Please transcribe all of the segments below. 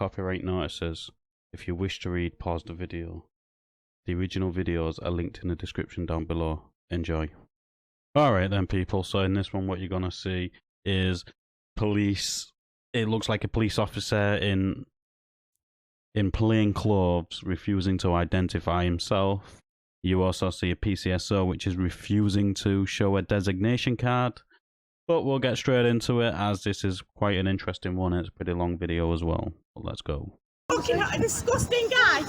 copyright notices. If you wish to read, pause the video. The original videos are linked in the description down below. Enjoy. Alright then people, so in this one what you're gonna see is police. It looks like a police officer in plain clothes refusing to identify himself. You also see a PCSO which is refusing to show a designation card. But we'll get straight into it as this is quite an interesting one. It's a pretty long video as well. But let's go. Looking at a disgusting guy.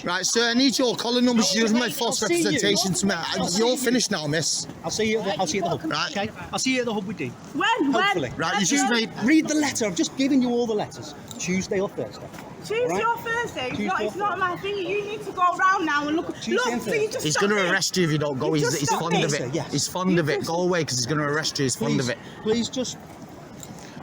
Right, sir, I need your collar numbers. You've made false representation to me. You're finished now, miss. I'll see you at the hub. Right. Okay? I'll see you at the hub with Dean. When? Hopefully. Right, you just made... Read the letter. I've just given you all the letters. Tuesday or Thursday. Tuesday or Thursday? It's not my thing. You need to go around now and look. He's going to arrest you if you don't go. He's fond of it. Yes. He's fond of it. Go away because he's going to arrest you. He's fond of it. Please just...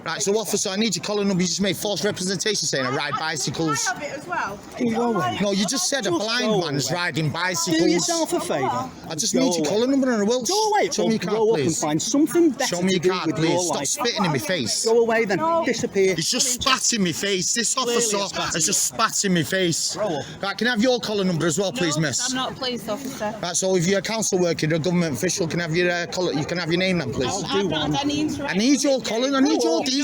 Right, so officer, I need your collar number. You just made false representation saying I ride bicycles. I have it as well. Can you go away? No, you just said a blind man's riding bicycles. Do yourself a favour. I just need your collar number and I will. Go away. Show me your card, grow up and please. find something better Show me your to do card, with please. your Stop life. spitting in my face. Go away then. Disappear. He's just spat in my face. This officer has just spat in my face. Grow up. Right, can I have your collar number as well, please, miss? I'm not a police officer. Right, so if you're a council worker, you're a government official, can I have your collar? You can have your name then, please. I've not had any interaction. I need your collar. I need your details.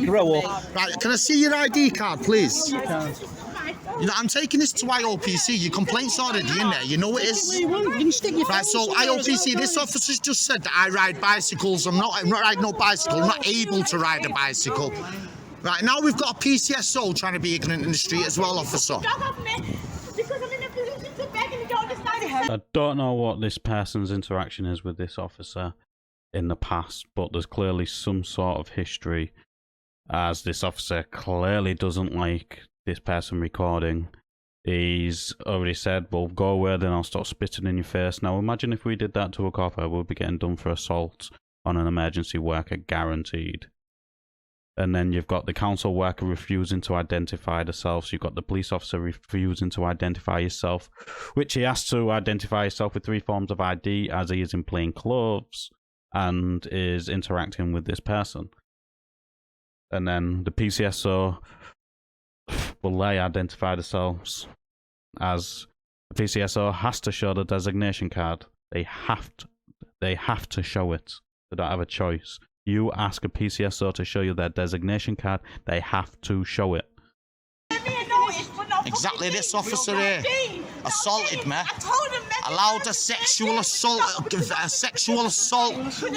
Grow up. Right, can I see your ID card, please? You know, I'm taking this to IOPC. Your complaint's already in there. You know it is. Right, so IOPC, this officer's just said that I ride bicycles. I'm not riding no bicycle. I'm not able to ride a bicycle. Right, now we've got a PCSO trying to be ignorant in the street as well, officer. I don't know what this person's interaction is with this officer in the past, but there's clearly some sort of history, as this officer clearly doesn't like this person recording. He's already said, well, go away, then I'll start spitting in your face. Now imagine if we did that to a cop, we'd be getting done for assault on an emergency worker, guaranteed. And then you've got the council worker refusing to identify themselves. You've got the police officer refusing to identify himself, which he has to identify himself with 3 forms of ID, as he is in plain clothes and is interacting with this person. And then the PCSO, will they identify themselves, as the PCSO has to show the designation card. They have to show it. They don't have a choice. You ask a PCSO to show you their designation card, they have to show it. Exactly, this officer here assaulted me. Allowed a sexual assault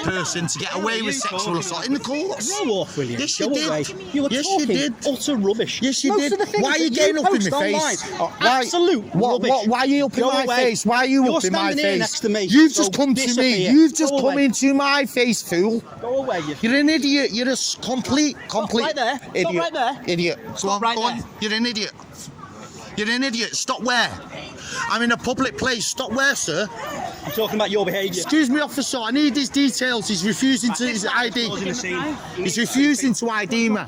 person to get away with sexual assault in the courts. Grow up, William. Yes, you did. You were Yes, you did. utter rubbish. Yes, you did. Why are you getting up in my face? Absolute rubbish. Why are you up in my face? Why are you up in my standing here face? next to me, You've so just come to me. disappear. You've just Go come away. into my face, fool. Go away, you. You're an idiot. You're a complete right there. Stop idiot. right there. Idiot. Go on, right go on. there. You're an idiot. You're an idiot. Stop where? I'm in a public place. Stop where, sir? I'm talking about your behaviour. Excuse me, officer. I need his details. He's refusing to his ID. He's refusing to ID me.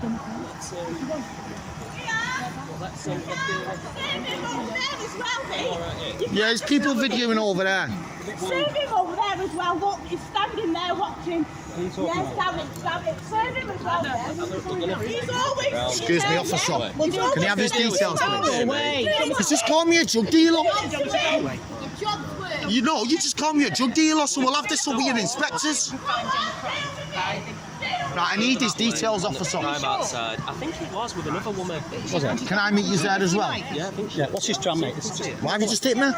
Yeah, there's people videoing over there. Serve him over there as well. Look, he's standing there watching. Yes, damn it. Serve him as well there. He's always... Excuse me, officer. Can you have his details, please? Away. You just call me a drug dealer. You know, you just call me a drug dealer, so we'll have this over your inspectors. Right, I need his details, officer. I'm outside. I think it was with another woman. Was it? Can I meet you there as well? Yeah, I think Yeah, what's his jam, mate? Why have you just hit me?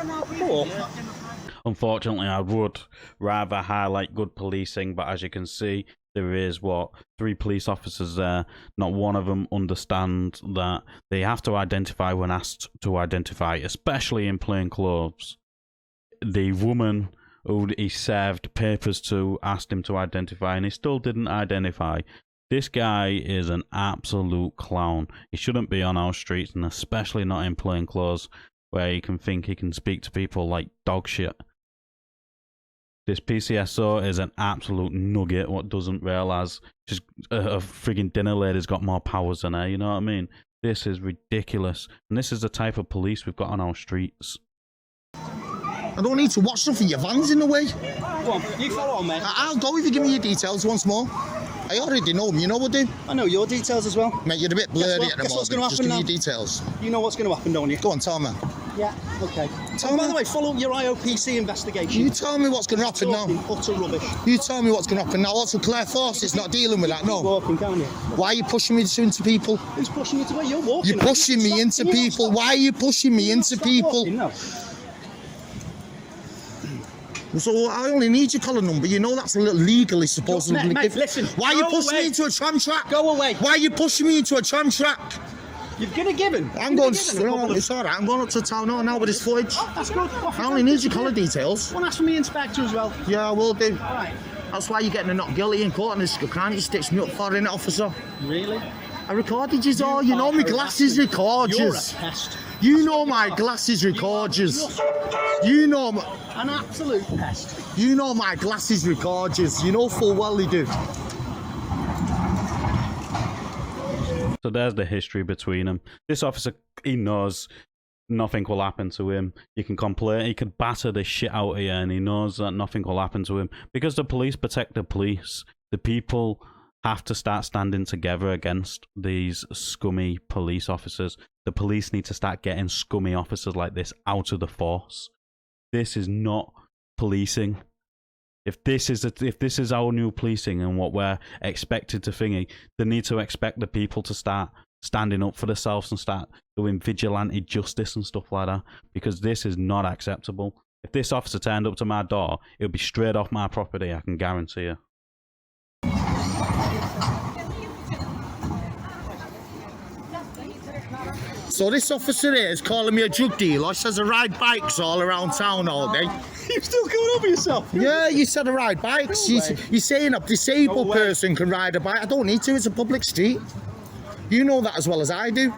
Unfortunately, I would rather highlight good policing, but as you can see, there is, 3 police officers there. Not one of them understands that they have to identify when asked to identify, especially in plain clothes. The woman who he served papers to asked him to identify, and he still didn't identify. This guy is an absolute clown. He shouldn't be on our streets, and especially not in plain clothes, where he can think he can speak to people like dog shit. This PCSO is an absolute nugget. What doesn't realise just a frigging dinner lady's got more powers than her. You know what I mean? This is ridiculous, and this is the type of police we've got on our streets. I don't need to watch something. Your van's in the way. Go on, you follow on, mate. I'll go if you give me your details once more. I already know them. You know what I do? I know your details as well. Mate, you're a bit blurry Guess at the what's moment. gonna Just give happen me your now? details. You know what's going to happen, don't you? Go on, tell me. Yeah, okay. Tell By me. the way, follow your IOPC investigation. You tell me what's going to happen now. Talking utter rubbish. You tell me what's going to happen now. What's with Claire Force? It's not dealing with that, no. Walking, can't you? Why are you pushing me into people? Who's pushing you to where you're walking? You're pushing me into people. Why are you pushing me into people? No. So I only need your collar number. You know that's a little legally supposedly. Mate, listen. Why are you Go pushing away. me into a tram track? Go away. Why are you pushing me into a tram track? You're going to give him. I'm going. No, it's all right. I'm going up to town now with this footage. That's good. I only need your collar details. One ask from the inspector as well. Yeah, I will do. All right. That's why you're getting a not guilty in court, and this can't you stitch me up for it, officer? Really? I recorded you all. You know my glasses record You're a yous. pest. You know my glasses record yous. You know An absolute pest. You know my glasses record yous. You know full well they do. So there's the history between them. This officer, he knows nothing will happen to him. You can complain, he could batter the shit out of you, and he knows that nothing will happen to him. Because the police protect the police, the people have to start standing together against these scummy police officers. The police need to start getting scummy officers like this out of the force. This is not policing. If this is our new policing and what we're expected to thingy, they need to expect the people to start standing up for themselves and start doing vigilante justice and stuff like that, because this is not acceptable. If this officer turned up to my door, it would be straight off my property, I can guarantee you. So this officer here is calling me a drug dealer. Says I ride bikes all around town all day. You're still going over yourself. Yeah, you said I ride bikes. You're saying a disabled person can ride a bike. I don't need to. It's a public street. You know that as well as I do.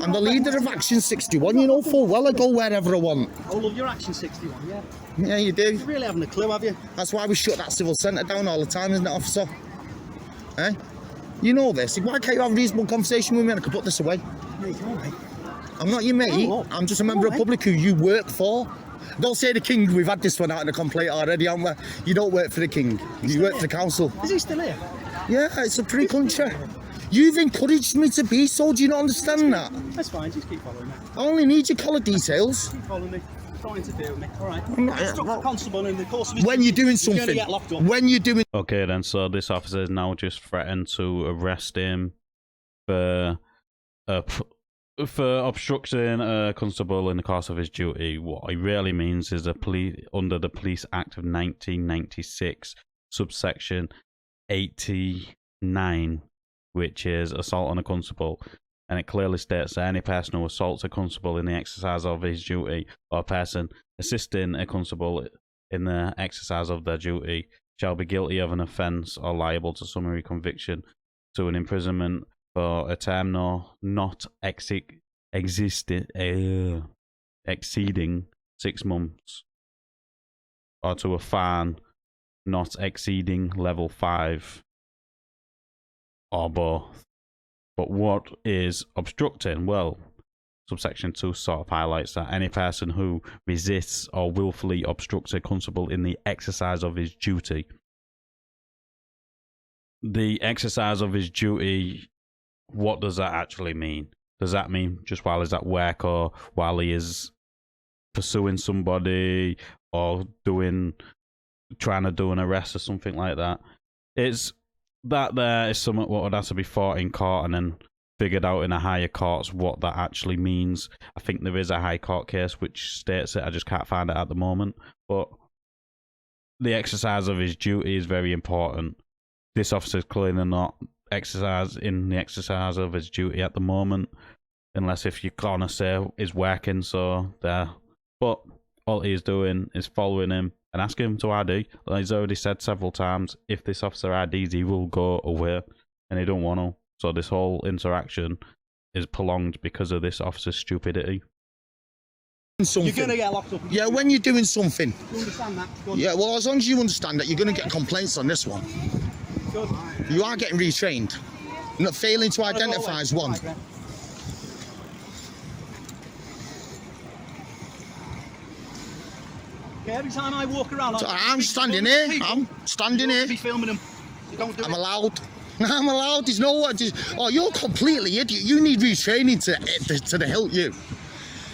I'm the leader of Action 61. You know full well I go wherever I want. Oh, love your Action 61, yeah. Yeah, you do. You really haven't a clue, have you? That's why we shut that civil centre down all the time, isn't it, officer? Eh? You know this. Why can't you have a reasonable conversation with me and I can put this away? Mate, all right. I'm not your mate. Oh, I'm just a member of the public who you work for. Don't say the King. We've had this one out in a complaint already, haven't we? You don't work for the King. You work for the council. Is he still here? Yeah, it's a free country. You've encouraged me to be so. Do you not understand that? That's fine, just keep following me. I only need your collar details. Keep following me. Don't interfere with me. All right. I'm not- Stuck the constable in the course of his When you're doing duty, he's gonna something. get locked up. When you're doing. Okay then, so this officer is now just threatened to arrest him for obstructing a constable in the course of his duty. What he really means is under the Police Act of 1996, subsection 89, which is assault on a constable. And it clearly states that any person who assaults a constable in the exercise of his duty, or a person assisting a constable in the exercise of their duty, shall be guilty of an offence or liable to summary conviction to an imprisonment for a term not exceeding 6 months, or to a fine not exceeding level 5, or both. But what is obstructing? Well, subsection 2 sort of highlights that any person who resists or willfully obstructs a constable in the exercise of his duty. The exercise of his duty, what does that actually mean? Does that mean just while he's at work, or while he is pursuing somebody, or trying to do an arrest or something like that? It's that there is something what would have to be fought in court and then figured out in a higher courts what that actually means. I think there is a high court case which states it. I just can't find it at the moment. But the exercise of his duty is very important. This officer is clearly not in the exercise of his duty at the moment, unless if you're gonna say is working. So there, but all he's doing is following him and asking him to ID. Like he's already said several times, if this officer IDs, he will go away, and he don't want to. So this whole interaction is prolonged because of this officer's stupidity. Something. You're going to get locked up. Yeah, when you're doing something. You understand that? Good. Yeah, well, as long as you understand that, you're going to get complaints on this one. Good. You are getting retrained. Not failing to identify is one. Okay, every time I walk around, So I'm standing here. I'm standing you ought here. to be filming them. I'm allowed. I'm allowed. There's no one. Oh, you're completely idiot. You need retraining to the hilt, you.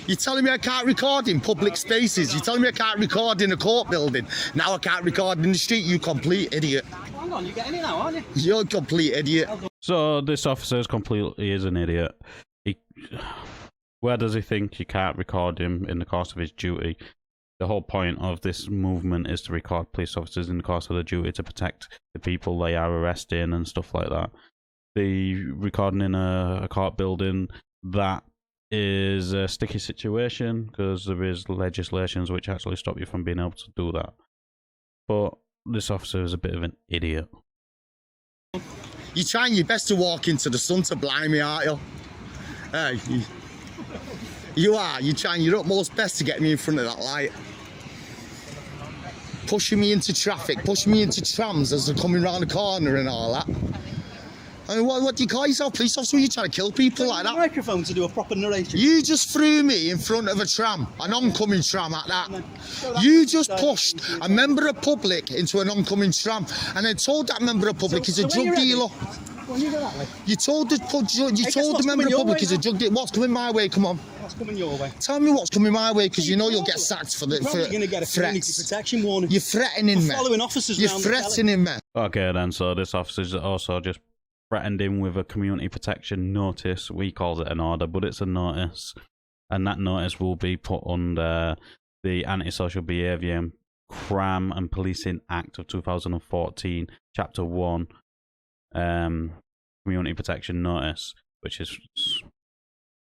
You're telling me I can't record in public spaces. You're telling me I can't record in a court building. Now I can't record in the street, you complete idiot. Hang on, you're getting it now, aren't you? You're a complete idiot. So this officer is an idiot. Where does he think you can't record him in the course of his duty? The whole point of this movement is to record police officers in the course of their duty to protect the people they are arresting and stuff like that. The recording in a court building, that is a sticky situation because there is legislations which actually stop you from being able to do that. But this officer is a bit of an idiot. You're trying your best to walk into the sun to blind me, aren't you? Hey, you are. You're trying your utmost best to get me in front of that light. Pushing me into traffic, pushing me into trams as they're coming round the corner and all that. I mean, what do you call yourself, police officer? You're trying to kill people like that? Microphone to do a proper narration. You just threw me in front of a tram, an oncoming tram at that. You just pushed a member of public into an oncoming tram and then told that member of public he's a drug dealer. You told the member of public he's a drug dealer. What's coming my way? Come on. What's coming your way? Tell me what's coming my way, because you know you'll get sacked for the You're probably going to get a community protection warning. You're threatening me. Following officers You're around threatening me. Okay then, so this officer's also just threatened him with a community protection notice. We call it an order, but it's a notice. And that notice will be put under the Antisocial Behaviour, Crime and Policing Act of 2014, Chapter 1, Community Protection Notice, which is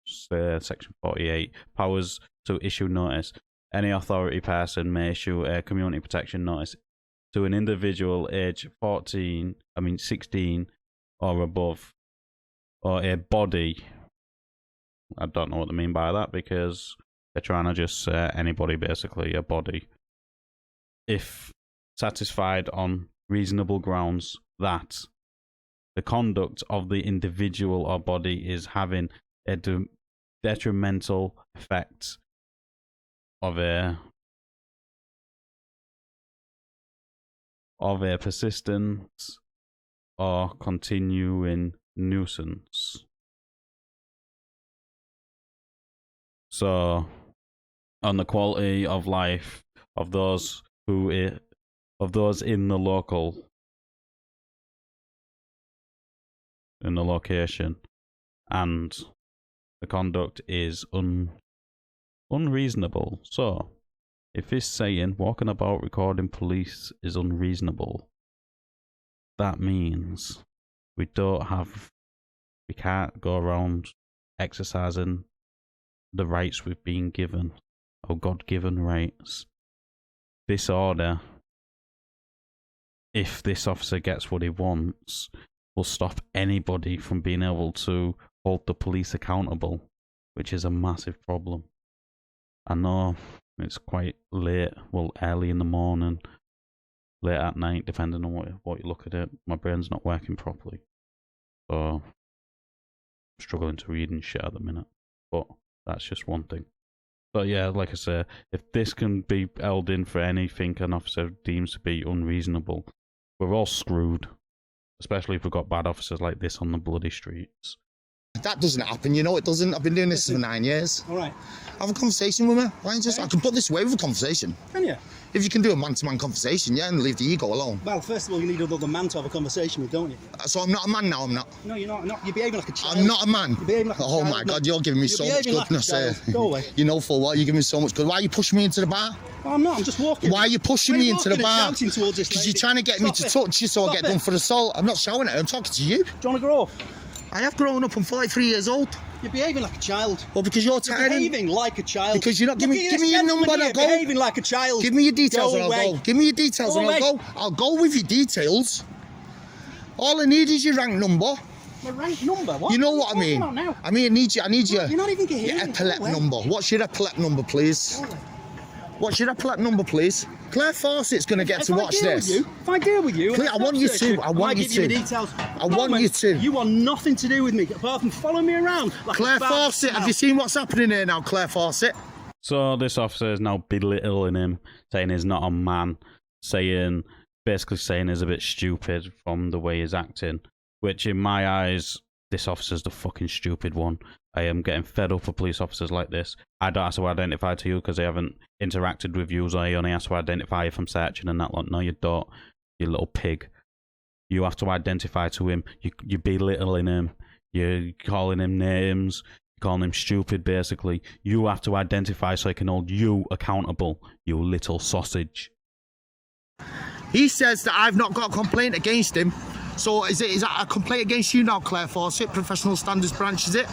Section 48, powers to issue notice. Any authority person may issue a community protection notice to an individual age 16 or above, or a body. I don't know what they mean by that, because they're trying to just say anybody, basically, a body. If satisfied on reasonable grounds that the conduct of the individual or body is having a detrimental effect of a persistent or continuing nuisance. So, on the quality of life of those in the location, and the conduct is unreasonable. So, if it's saying walking about recording police is unreasonable, that means we can't go around exercising the rights we've been given, our God-given rights. This order, if this officer gets what he wants, will stop anybody from being able to hold the police accountable, which is a massive problem. I know it's quite late, well, early in the morning, late at night, depending on what you look at it. My brain's not working properly, so I'm struggling to read and shit at the minute, but that's just one thing. But yeah, like I say, if this can be held in for anything an officer deems to be unreasonable, we're all screwed. Especially if we've got bad officers like this on the bloody streets. That doesn't happen, you know it doesn't. I've been doing this for 9 years. All right. Have a conversation with me. Why don't you I can put this away with a conversation. Can you? If you can do a man-to-man conversation, yeah, and leave the ego alone. Well, first of all, you need another man to have a conversation with, don't you? So I'm not a man now, I'm not. No, you're not. You're behaving like a child. I'm not a man. You're behaving like a Oh child. my God, you're giving me so much goodness here. Go away. You know full well, you're giving me so much good. Why are you pushing me into the bar? Oh, I'm not, I'm just walking. Why are you pushing me into the bar? Because you're trying to get me to touch you so I get done for assault. I'm not shouting at you, I'm talking to you. Do you want to grow up? I have grown up, I'm 43 years old. You're behaving like a child. Well, because you're tyrant. Behaving like a child. Because you're not giving me your number and I'll go. Behaving like a child. Give me your details and I'll go. Give me your details and I'll go. I'll go with your details. All I need is your rank number. My rank number? What? You know what I mean? I mean, I need your You're not even your epaulette number. What's your epaulette number, please? What's your epaulette number, please? Claire Fawcett's going to get to watch this. If I deal with you, Claire, I want you to. I want you to. I want you to. You want nothing to do with me apart from following me around. Like Claire Fawcett, have you seen what's happening here now, Claire Fawcett? So this officer is now belittling him, saying he's not a man, saying basically saying is a bit stupid from the way he's acting, which in my eyes, this officer's the fucking stupid one. I am getting fed up with police officers like this. I don't have to identify to you because I haven't interacted with you, so I only have to identify if I'm searching and that lot. No, you don't, you little pig. You have to identify to him. You're belittling him. You're calling him names. You're calling him stupid, basically. You have to identify so I can hold you accountable, you little sausage. He says that I've not got a complaint against him. So is that a complaint against you now, Claire Fawcett, Professional Standards Branch, is it?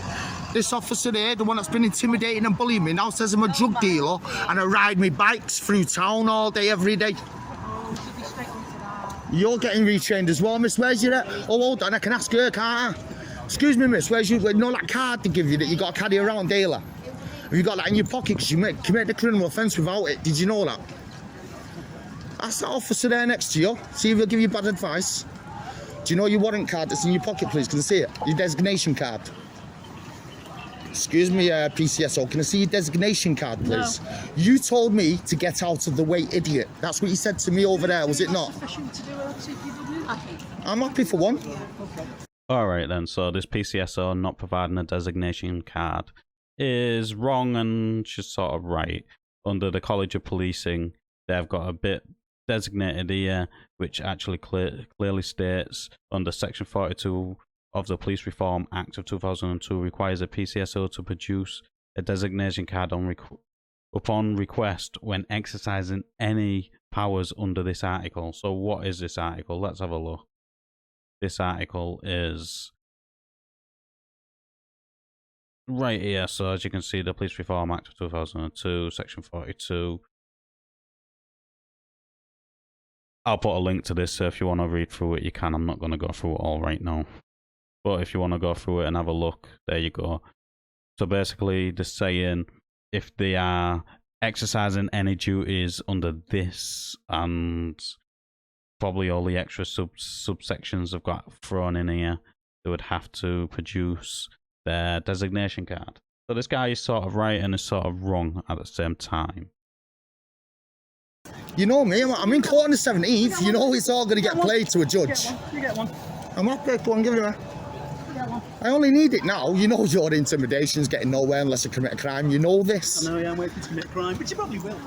This officer there, the one that's been intimidating and bullying me, now says I'm a drug dealer and I ride my bikes through town all day, every day. You're getting retrained as well, miss. Where's your... Oh, hold on, I can ask her, can't I? Excuse me, miss, where's your... No, that card to give you that you got to carry around daily? Have you got that in your pocket because you commit a criminal offence without it? Did you know that? Ask that officer there next to you, see if he'll give you bad advice. Do you know your warrant card that's in your pocket, please? Can I see it? Your designation card. Excuse me, PCSO, can I see your designation card, please? No. You told me to get out of the way, idiot. That's what you said to me over there, was it not? I'm happy for one. Okay. Alright then, so this PCSO not providing a designation card is wrong and she's sort of right. Under the College of Policing, they've got a bit designated here, which actually clearly states under Section 42 of the Police Reform Act of 2002 requires a PCSO to produce a designation card upon request when exercising any powers under this article. So what is this article? Let's have a look. This article is right here. So as you can see, the Police Reform Act of 2002, Section 42. I'll put a link to this, so if you want to read through it, you can. I'm not going to go through it all right now. But if you want to go through it and have a look, there you go. So basically, they're saying if they are exercising any duties under this, and probably all the extra subsections have got thrown in here, they would have to produce their designation card. So this guy is sort of right and is sort of wrong at the same time. You know me, I'm in court on the 17th. You know it's all going to get played to a judge. You get one. I'm happy. Go on, give it away. I only need it now. You know your intimidation's getting nowhere unless I commit a crime. You know this. I know, yeah, I'm waiting to commit a crime, but you probably will.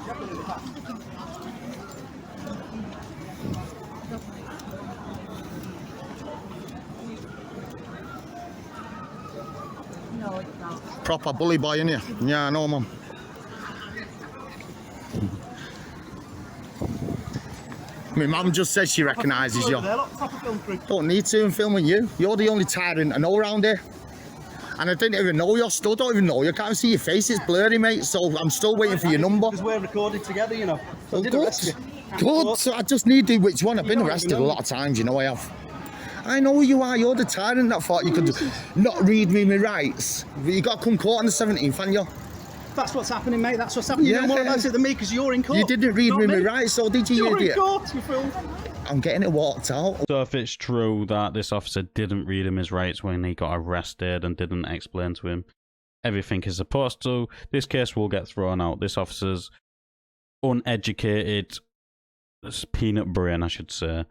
No, it's not. Proper bully boy, innit? Yeah, I know, mum. My mum just says she recognises you. Don't need to, I'm filming you. You're the only tyrant I know around here. And I didn't even know you, still don't even know you. Can't see your face, it's blurry, mate. So I'm still waiting for your number. Because we're recorded together, you know. So well, good. Good. So I just need to which one. I've been arrested a lot of times, you know I have. I know who you are, you're the tyrant that thought you could not read me my rights. But you got to come court on the 17th, haven't you? That's what's happening, mate. That's what's happening. Yeah. You know more about it than me because you're in court. You didn't read me my rights, so did you, you're idiot? You're in court, you fool. I'm getting it walked out. So if it's true that this officer didn't read him his rights when he got arrested and didn't explain to him everything he's supposed to, this case will get thrown out. This officer's uneducated, peanut brain, I should say,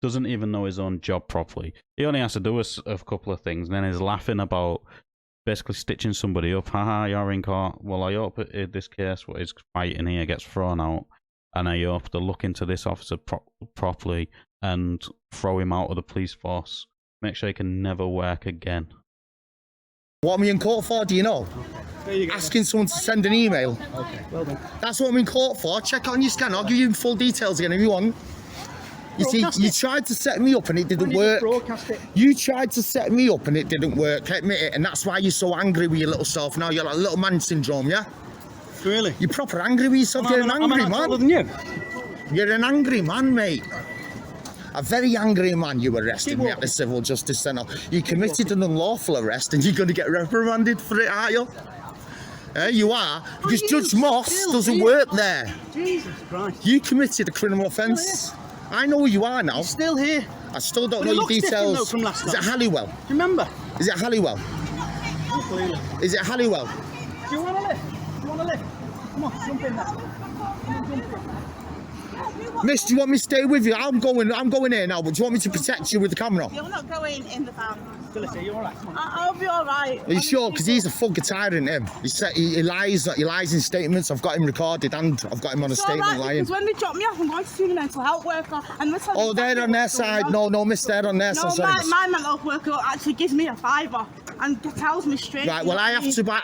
doesn't even know his own job properly. He only has to do a couple of things, and then he's laughing about basically stitching somebody up. Haha, you're in court. Well, I hope in this case what is fighting here gets thrown out, and I hope to look into this officer properly and throw him out of the police force. Make sure he can never work again. What am I in court for, do you know? There you go. Asking someone to send an email. Okay, well done. That's what I'm in court for. Check it on your scan. I'll give you full details again if you want. You see, you tried to set me up and it didn't work. You tried to set me up and it didn't work, admit it, and that's why you're so angry with your little self now. You're like little man syndrome, yeah? Really? You're proper angry with yourself. You're an angry man. Than you. You're an angry man, mate. A very angry man. You arrested me at the Civil Justice Centre. You committed an unlawful arrest and you're going to get reprimanded for it, aren't you? You are, because Judge Moss doesn't work there. Jesus Christ. You committed a criminal offence. I know who you are now. You're still here. I still don't know your details. From last Is it Halliwell? Do you remember? Is it Halliwell? Clearly. Is it Halliwell? Do you want to lift? Do you want to lift? Come on, jump in there. Come on, jump in. Miss, do you want me to stay with you? I'm going here now, but do you want me to protect you with the camera? You're not going in the van. Felicity, you alright? I'll be alright. Are you sure? Because he's a fucking tyrant, him. He lies in statements. I've got him recorded and I've got him on a statement lying. Because when they drop me off, I'm going to see the mental health worker. And Oh, they're on their side. No, miss, they're on their side. No, my mental health worker actually gives me a fiver and tells me straight. Right, well, I have to buy.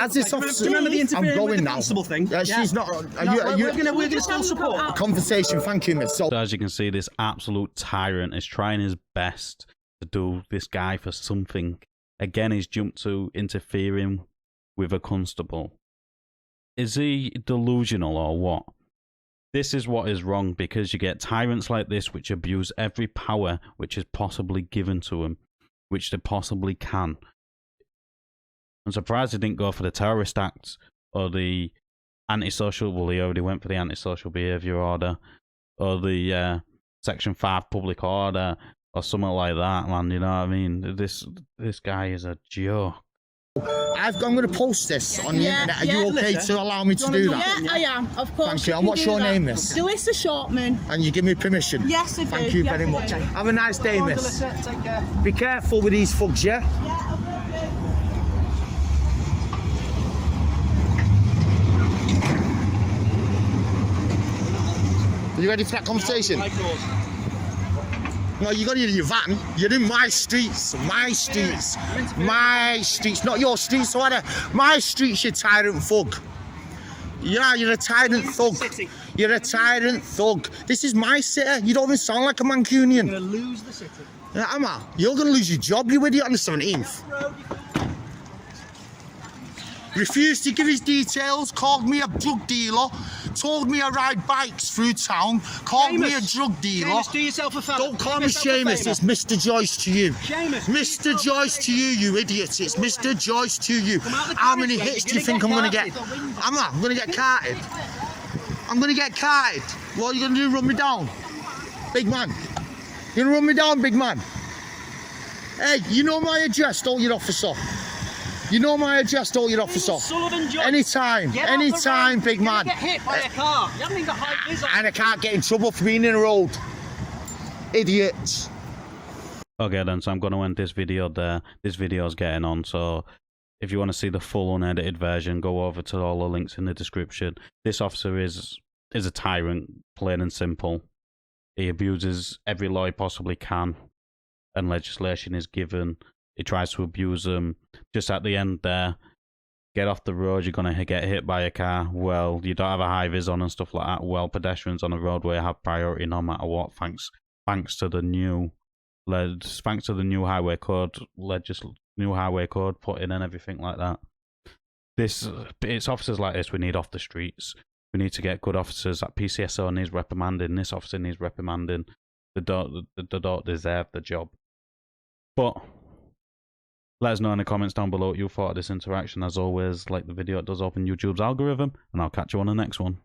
As this officer, Remember the I'm interfering going with the now. constable thing? She's not. We're gonna still support. Conversation, thank you, miss. So, As you can see, this absolute tyrant is trying his best to do this guy for something. Again, he's jumped to interfering with a constable. Is he delusional or what? This is what is wrong, because you get tyrants like this which abuse every power which is possibly given to them, which they possibly can. I'm surprised he didn't go for the terrorist act or the antisocial. Well, he already went for the antisocial behaviour order or the Section 5 public order or something like that, man. You know what I mean? This guy is a joke. I'm going to post this on the internet. Are you okay to allow me to do that? Yeah, I am, of course. Thank you. And what's your name, miss? Delissa Shortman. And you give me permission? Yes, I do. Thank you very much. Have a nice day, miss. Take care. Be careful with these thugs, yeah? Are you ready for that conversation? No, you got it in your van. You're in my streets. My streets. My streets. Not your streets, so my streets, you tyrant thug. Yeah, you're a tyrant thug. You're a tyrant thug. This is my city. You don't even sound like a Mancunian. You're gonna lose the city. Yeah, am I? You're gonna lose your job, you idiot, on the 17th. Refused to give his details, called me a drug dealer, told me I ride bikes through town, called me a drug dealer. Seamus, do yourself a favour. Don't call me Seamus, it's Mr. Joyce to you. Seamus. Mr. Joyce to you, you idiot. It's Mr. Joyce to you. How many hits do you think I'm going to get? I'm going to get carted. I'm going to get carted. What are you going to do, run me down? Big man. You're going to run me down, big man? Hey, you know my address, don't you, officer? You know my address, don't you, officer? Anytime, anytime, big man. Get hit by a car. You haven't even got high vis on. And I can't get in trouble for being in the road. Idiots. Okay then, so I'm going to end this video there. This video is getting on, so if you want to see the full unedited version, go over to all the links in the description. This officer is a tyrant, plain and simple. He abuses every law he possibly can, and legislation is given. He tries to abuse them. Just at the end there, get off the road, you're going to get hit by a car. Well, you don't have a high vis on and stuff like that. Well, pedestrians on the roadway have priority no matter what, thanks to the new highway code, new highway code put in and everything like that. It's officers like this we need off the streets. We need to get good officers. That PCSO needs reprimanding. This officer needs reprimanding. They don't deserve the job. But let us know in the comments down below what you thought of this interaction. As always, like the video, it does open YouTube's algorithm, and I'll catch you on the next one.